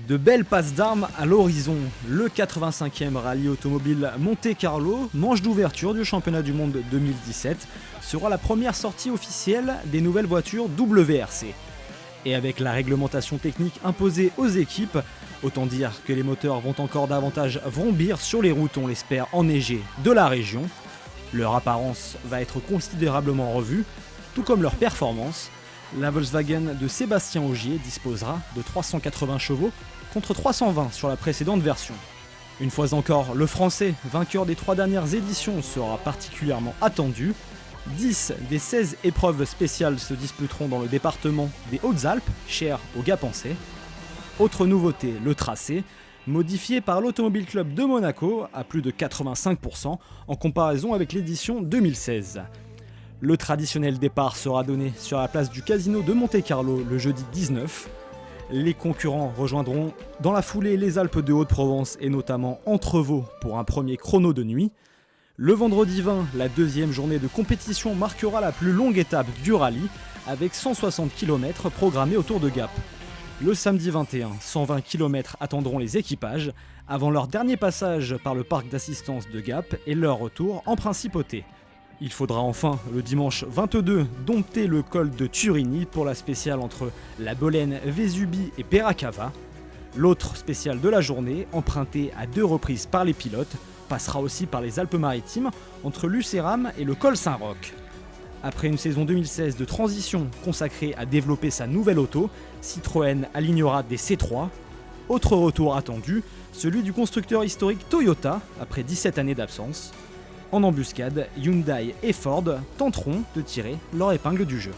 De belles passes d'armes à l'horizon. Le 85e rallye automobile Monte-Carlo, manche d'ouverture du championnat du monde 2017, sera la première sortie officielle des nouvelles voitures WRC. Et avec la réglementation technique imposée aux équipes, autant dire que les moteurs vont encore davantage vrombir sur les routes, on l'espère, enneigées de la région. Leur apparence va être considérablement revue, tout comme leur performance. La Volkswagen de Sébastien Ogier disposera de 380 chevaux contre 320 sur la précédente version. Une fois encore, le Français, vainqueur des 3 dernières éditions, sera particulièrement attendu. 10 des 16 épreuves spéciales se disputeront dans le département des Hautes-Alpes, cher aux Gapençais. Autre nouveauté, le tracé, modifié par l'Automobile Club de Monaco à plus de 85% en comparaison avec l'édition 2016. Le traditionnel départ sera donné sur la place du Casino de Monte-Carlo le jeudi 19. Les concurrents rejoindront dans la foulée les Alpes de Haute-Provence et notamment Entrevaux pour un premier chrono de nuit. Le vendredi 20, la deuxième journée de compétition marquera la plus longue étape du rallye avec 160 km programmés autour de Gap. Le samedi 21, 120 km attendront les équipages avant leur dernier passage par le parc d'assistance de Gap et leur retour en principauté. Il faudra enfin, le dimanche 22, dompter le col de Turini pour la spéciale entre la Bolène, Vésubie et Peracava. L'autre spéciale de la journée, empruntée à 2 reprises par les pilotes, passera aussi par les Alpes-Maritimes entre Lucéram et le col Saint-Roch. Après une saison 2016 de transition consacrée à développer sa nouvelle auto, Citroën alignera des C3. Autre retour attendu, celui du constructeur historique Toyota après 17 années d'absence. En embuscade, Hyundai et Ford tenteront de tirer leur épingle du jeu.